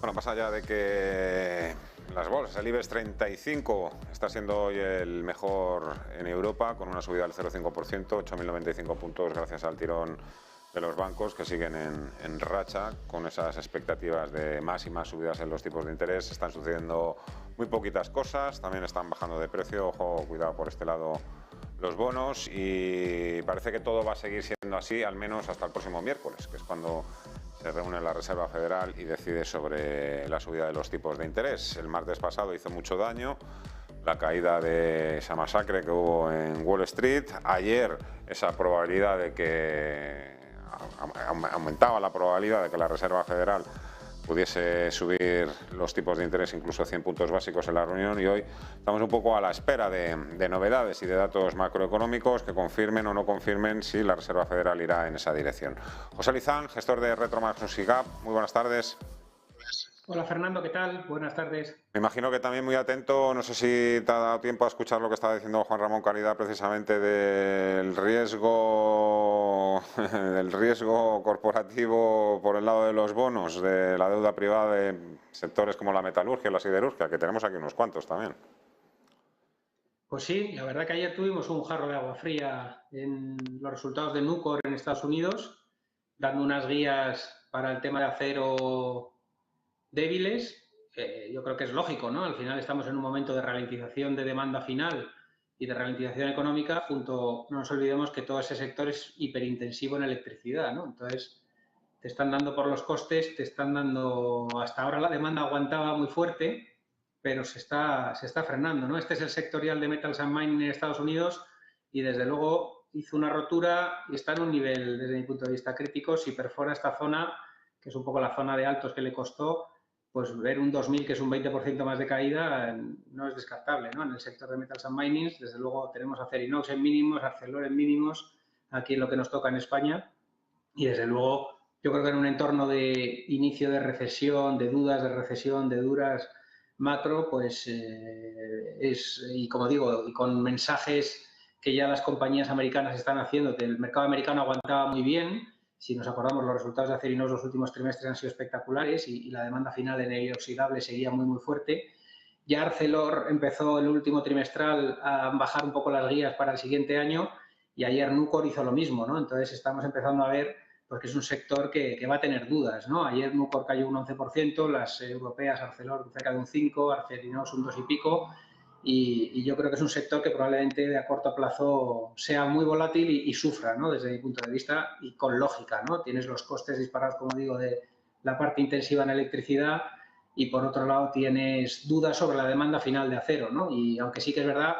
Bueno, más allá de que las bolsas, el IBEX 35 está siendo hoy el mejor en Europa, con una subida del 0,5%, 8.095 puntos gracias al tirón de los bancos que siguen en racha con esas expectativas de más y más subidas en los tipos de interés. Están sucediendo muy poquitas cosas, también están bajando de precio, ojo, cuidado por este lado los bonos, y parece que todo va a seguir siendo así al menos hasta el próximo miércoles, que es cuando se reúne la Reserva Federal y decide sobre la subida de los tipos de interés. El martes pasado hizo mucho daño la caída de esa masacre que hubo en Wall Street. Ayer esa probabilidad de que aumentaba la probabilidad de que la Reserva Federal pudiese subir los tipos de interés incluso 100 puntos básicos en la reunión, y hoy estamos un poco a la espera de novedades y de datos macroeconómicos que confirmen o no confirmen si la Reserva Federal irá en esa dirección. José Lizán, gestor de Retromax Music, muy buenas tardes. Hola Fernando, ¿qué tal? Buenas tardes. Me imagino que también muy atento, no sé si te ha dado tiempo a escuchar lo que estaba diciendo Juan Ramón Caridad precisamente del riesgo corporativo por el lado de los bonos, de la deuda privada de sectores como la metalurgia, la siderurgia, que tenemos aquí unos cuantos también. Pues sí, la verdad que ayer tuvimos un jarro de agua fría en los resultados de Nucor en Estados Unidos, dando unas guías para el tema de acero débiles. Yo creo que es lógico, ¿no? Al final estamos en un momento de ralentización de demanda final y de ralentización económica, no nos olvidemos que todo ese sector es hiperintensivo en electricidad, ¿no? Entonces, te están dando por los costes, hasta ahora la demanda aguantaba muy fuerte, pero se está frenando, ¿no? Este es el sectorial de Metals and Mining en Estados Unidos y desde luego hizo una rotura y está en un nivel, desde mi punto de vista, crítico. Si perfora esta zona, que es un poco la zona de altos que le costó, pues ver un 2000 que es un 20% más de caída no es descartable, ¿no? En el sector de Metals and Mining, desde luego tenemos Acerinox en mínimos, Arcelor en mínimos, aquí en lo que nos toca en España, y desde luego yo creo que en un entorno de inicio de recesión, de dudas de recesión, de duras macro, pues y como digo, y con mensajes que ya las compañías americanas están haciendo, que el mercado americano aguantaba muy bien. Si nos acordamos, los resultados de Acerinox los últimos trimestres han sido espectaculares y la demanda final en el inoxidable seguía muy, muy fuerte. Ya Arcelor empezó el último trimestral a bajar un poco las guías para el siguiente año y ayer Nucor hizo lo mismo, ¿no? Entonces estamos empezando a ver porque es un sector que va a tener dudas, ¿no? Ayer Nucor cayó un 11%, las europeas Arcelor cerca de un 5%, Acerinox un 2 y pico, y yo creo que es un sector que probablemente de a corto plazo sea muy volátil y sufra, ¿no? Desde mi punto de vista, y con lógica, ¿no? Tienes los costes disparados, como digo, de la parte intensiva en electricidad y por otro lado tienes dudas sobre la demanda final de acero, ¿no? Y aunque sí que es verdad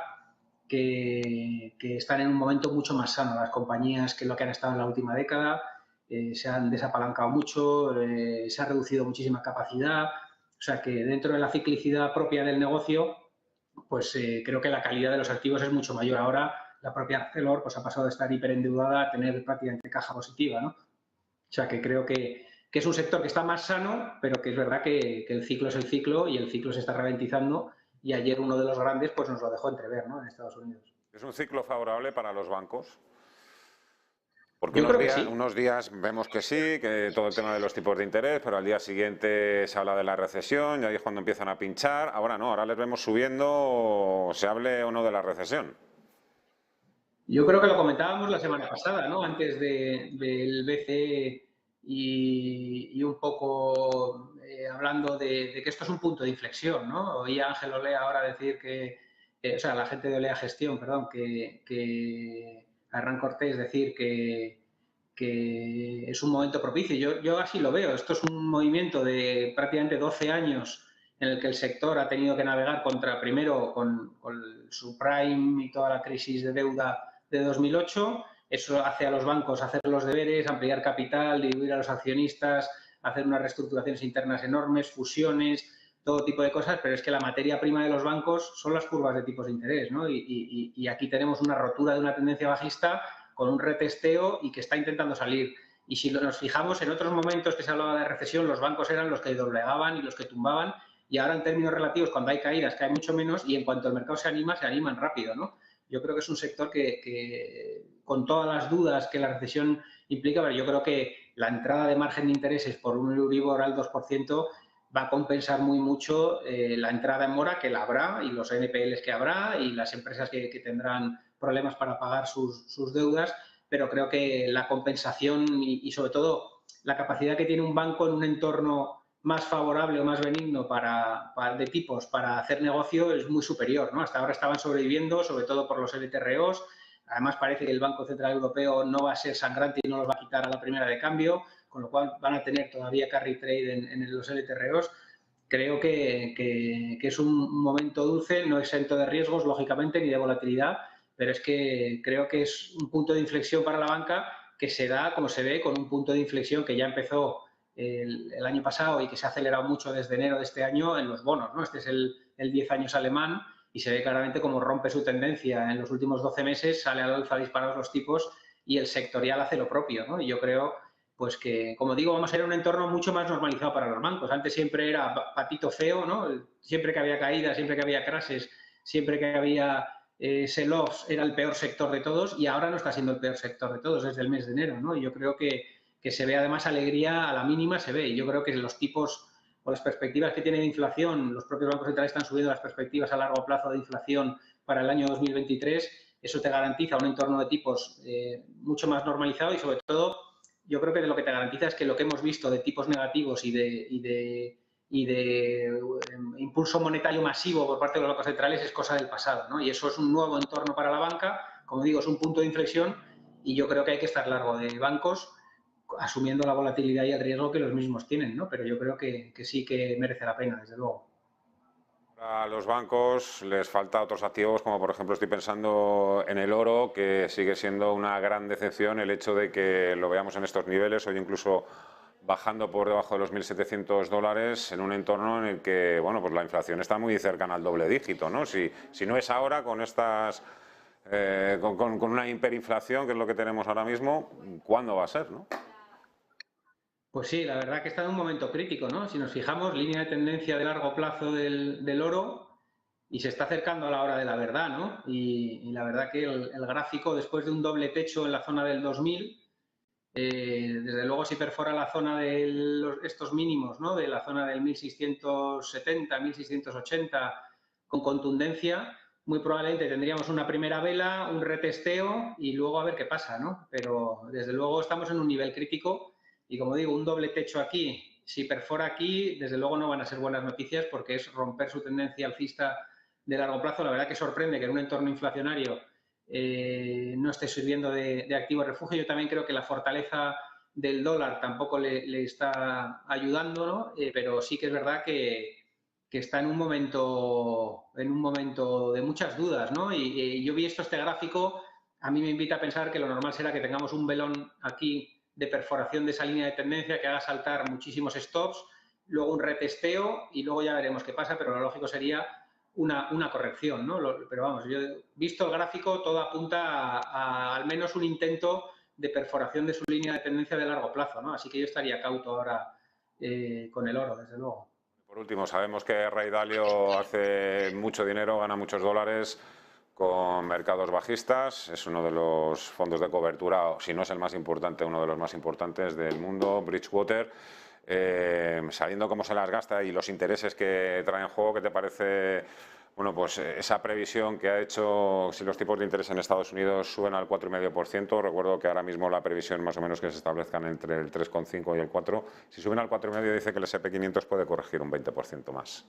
que están en un momento mucho más sano las compañías que lo que han estado en la última década, se han desapalancado mucho, se ha reducido muchísima capacidad, o sea que dentro de la ciclicidad propia del negocio, pues creo que la calidad de los activos es mucho mayor. Ahora la propia Arcelor pues, ha pasado de estar hiperendeudada a tener prácticamente caja positiva, ¿no? O sea que creo que es un sector que está más sano, pero que es verdad que el ciclo es el ciclo y el ciclo se está ralentizando, y ayer uno de los grandes pues nos lo dejó entrever, ¿no? En Estados Unidos. ¿Es un ciclo favorable para los bancos? Porque Yo creo que sí. unos días vemos que sí, que todo el tema de los tipos de interés, pero al día siguiente se habla de la recesión y ahí es cuando empiezan a pinchar. Ahora no, ahora les vemos subiendo, se hable o no de la recesión. Yo creo que lo comentábamos la semana pasada, ¿no? Antes del BCE y un poco hablando de que esto es un punto de inflexión, ¿no? Oía a Ángel Olea ahora decir o sea, la gente de Olea Gestión, perdón, que a Hernán Cortés decir que es un momento propicio. Yo así lo veo. Esto es un movimiento de prácticamente 12 años en el que el sector ha tenido que navegar primero con el subprime y toda la crisis de deuda de 2008. Eso hace a los bancos hacer los deberes, ampliar capital, diluir a los accionistas, hacer unas reestructuraciones internas enormes, fusiones, todo tipo de cosas, pero es que la materia prima de los bancos son las curvas de tipos de interés, ¿no? Y aquí tenemos una rotura de una tendencia bajista con un retesteo y que está intentando salir. Y si nos fijamos, en otros momentos que se hablaba de recesión, los bancos eran los que doblegaban y los que tumbaban, y ahora en términos relativos, cuando hay caídas, cae mucho menos, y en cuanto el mercado se animan rápido, ¿no? Yo creo que es un sector que con todas las dudas que la recesión implica, pero yo creo que la entrada de margen de intereses por un Euribor al 2%, va a compensar muy mucho la entrada en mora que la habrá y los NPLs que habrá y las empresas que tendrán problemas para pagar sus deudas, pero creo que la compensación y sobre todo la capacidad que tiene un banco en un entorno más favorable o más benigno de tipos para hacer negocio es muy superior, ¿no? Hasta ahora estaban sobreviviendo, sobre todo por los LTROs. Además, parece que el Banco Central Europeo no va a ser sangrante y no los va a quitar a la primera de cambio, con lo cual van a tener todavía carry trade en los LTROs. Creo que es un momento dulce, no exento de riesgos, lógicamente, ni de volatilidad, pero es que creo que es un punto de inflexión para la banca que se da, como se ve, con un punto de inflexión que ya empezó el año pasado y que se ha acelerado mucho desde enero de este año en los bonos, ¿no? Este es el 10 años alemán y se ve claramente cómo rompe su tendencia en los últimos 12 meses, sale al alza disparados los tipos y el sectorial hace lo propio, ¿no? Y yo creo pues que, como digo, vamos a ir a un entorno mucho más normalizado para los bancos. Antes siempre era patito feo, ¿no? Siempre que había caídas, siempre que había crashes, siempre que había sell-offs, era el peor sector de todos y ahora no está siendo el peor sector de todos desde el mes de enero, ¿no? Y yo creo que se ve además alegría a la mínima, se ve. Y yo creo que los tipos o las perspectivas que tiene de inflación, los propios bancos centrales están subiendo las perspectivas a largo plazo de inflación para el año 2023, eso te garantiza un entorno de tipos mucho más normalizado y sobre todo yo creo que de lo que te garantiza es que lo que hemos visto de tipos negativos y de impulso monetario masivo por parte de los bancos centrales es cosa del pasado, ¿no? Y eso es un nuevo entorno para la banca, como digo, es un punto de inflexión y yo creo que hay que estar largo de bancos asumiendo la volatilidad y el riesgo que los mismos tienen, ¿no? Pero yo creo que sí que merece la pena, desde luego. A los bancos les falta otros activos, como por ejemplo estoy pensando en el oro, que sigue siendo una gran decepción el hecho de que lo veamos en estos niveles, hoy incluso bajando por debajo de los $1.700 en un entorno en el que, bueno, pues la inflación está muy cercana al doble dígito, ¿no? Si no es ahora con estas, con una hiperinflación, que es lo que tenemos ahora mismo, ¿cuándo va a ser, no? Pues sí, la verdad que está en un momento crítico, ¿no? Si nos fijamos, línea de tendencia de largo plazo del oro y se está acercando a la hora de la verdad, ¿no? Y la verdad que el gráfico, después de un doble techo en la zona del 2000, desde luego si perfora la zona de estos mínimos, ¿no? De la zona del 1670, 1680 con contundencia, muy probablemente tendríamos una primera vela, un retesteo y luego a ver qué pasa, ¿no? Pero desde luego estamos en un nivel crítico y como digo, un doble techo aquí, si perfora aquí, desde luego no van a ser buenas noticias porque es romper su tendencia alcista de largo plazo. La verdad que sorprende que en un entorno inflacionario no esté sirviendo de activo refugio. Yo también creo que la fortaleza del dólar tampoco le está ayudando, ¿no? Pero sí que es verdad que está en un momento de muchas dudas, ¿no? Y yo vi este gráfico, a mí me invita a pensar que lo normal será que tengamos un velón aquí de perforación de esa línea de tendencia que haga saltar muchísimos stops, luego un retesteo y luego ya veremos qué pasa, pero lo lógico sería una corrección, ¿no? Pero vamos, yo visto el gráfico, todo apunta a al menos un intento de perforación de su línea de tendencia de largo plazo, ¿no? Así que yo estaría cauto ahora con el oro, desde luego. Por último, sabemos que Ray Dalio hace mucho dinero, gana muchos dólares con mercados bajistas, es uno de los fondos de cobertura, si no es el más importante, uno de los más importantes del mundo, Bridgewater. Sabiendo cómo se las gasta y los intereses que trae en juego, ¿qué te parece, bueno, pues esa previsión que ha hecho si los tipos de interés en Estados Unidos suben al 4,5%? Recuerdo que ahora mismo la previsión más o menos que se establezcan entre el 3,5 y el 4. Si suben al 4,5 dice que el S&P 500 puede corregir un 20% más.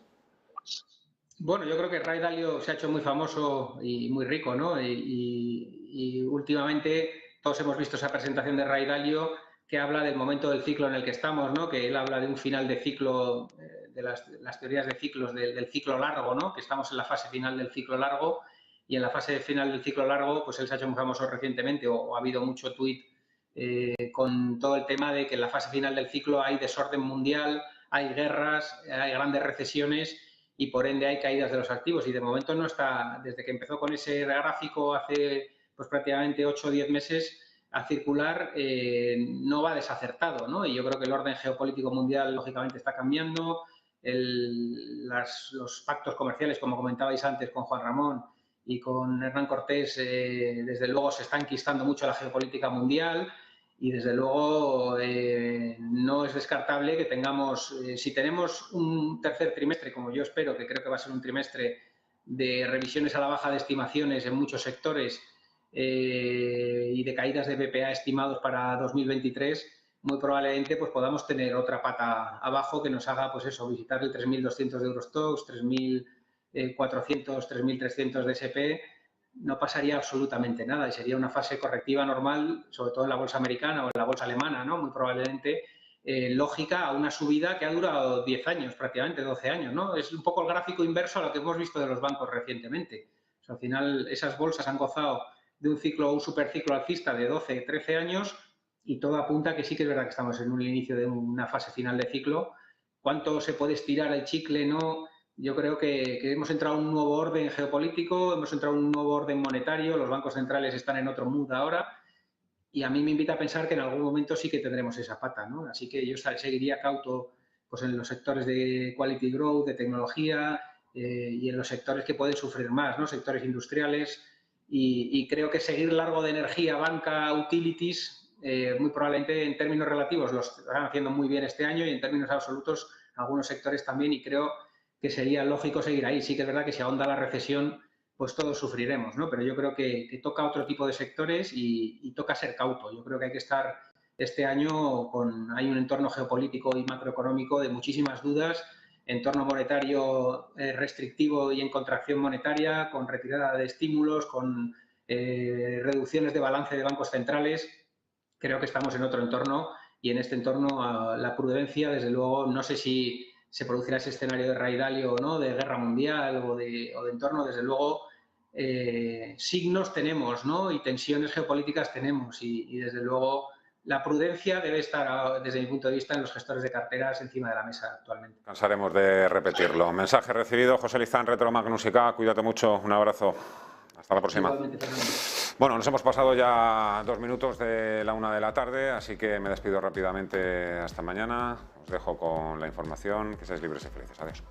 Bueno, yo creo que Ray Dalio se ha hecho muy famoso y muy rico, ¿no? Y últimamente todos hemos visto esa presentación de Ray Dalio que habla del momento del ciclo en el que estamos, ¿no? Que él habla de un final de ciclo, de las teorías de ciclos, del ciclo largo, ¿no? Que estamos en la fase final del ciclo largo y en la fase final del ciclo largo, pues él se ha hecho muy famoso recientemente o ha habido mucho tuit con todo el tema de que en la fase final del ciclo hay desorden mundial, hay guerras, hay grandes recesiones y por ende hay caídas de los activos y de momento no está, desde que empezó con ese gráfico hace pues prácticamente 8 o 10 meses a circular, no va desacertado, ¿no? Y yo creo que el orden geopolítico mundial lógicamente está cambiando, los pactos comerciales, como comentabais antes con Juan Ramón y con Hernán Cortés, desde luego se está enquistando mucho la geopolítica mundial y desde luego no es descartable que tengamos, si tenemos un tercer trimestre, como yo espero, que creo que va a ser un trimestre de revisiones a la baja de estimaciones en muchos sectores y de caídas de BPA estimados para 2023, muy probablemente pues podamos tener otra pata abajo que nos haga pues eso, visitar el 3.200 de Eurostoxx, 3.400, 3.300 de S&P. No pasaría absolutamente nada y sería una fase correctiva normal, sobre todo en la bolsa americana o en la bolsa alemana, ¿no? Muy probablemente lógica a una subida que ha durado 10 años, prácticamente 12 años, ¿no? Es un poco el gráfico inverso a lo que hemos visto de los bancos recientemente. O sea, al final, esas bolsas han gozado de un ciclo, un superciclo alcista de 12, 13 años y todo apunta que sí que es verdad que estamos en un inicio de una fase final de ciclo. ¿Cuánto se puede estirar el chicle? No. Yo creo que hemos entrado en un nuevo orden geopolítico, hemos entrado en un nuevo orden monetario, los bancos centrales están en otro mood ahora y a mí me invita a pensar que en algún momento sí que tendremos esa pata, ¿no? Así que yo seguiría cauto pues, en los sectores de quality growth, de tecnología y en los sectores que pueden sufrir más, ¿no? Sectores industriales y creo que seguir largo de energía, banca, utilities, muy probablemente en términos relativos los están haciendo muy bien este año y en términos absolutos algunos sectores también y creo que sería lógico seguir ahí. Sí que es verdad que si ahonda la recesión, pues todos sufriremos, ¿no? Pero yo creo que toca otro tipo de sectores y toca ser cauto. Yo creo que hay que estar este año hay un entorno geopolítico y macroeconómico de muchísimas dudas, entorno monetario restrictivo y en contracción monetaria, con retirada de estímulos, con reducciones de balance de bancos centrales. Creo que estamos en otro entorno y en este entorno la prudencia, desde luego, no sé si se producirá ese escenario de Ray Dalio o no, de guerra mundial o de entorno, desde luego signos tenemos, ¿no? Y tensiones geopolíticas tenemos y desde luego la prudencia debe estar, desde mi punto de vista, en los gestores de carteras encima de la mesa actualmente. Cansaremos de repetirlo. Mensaje recibido, José Lizán, Retro Magnusica. Cuídate mucho, un abrazo. Hasta la próxima. Igualmente, Fernando. Bueno, nos hemos pasado ya 2 minutos de la 1 de la tarde, así que me despido rápidamente hasta mañana. Os dejo con la información. Que seáis libres y felices. Adiós.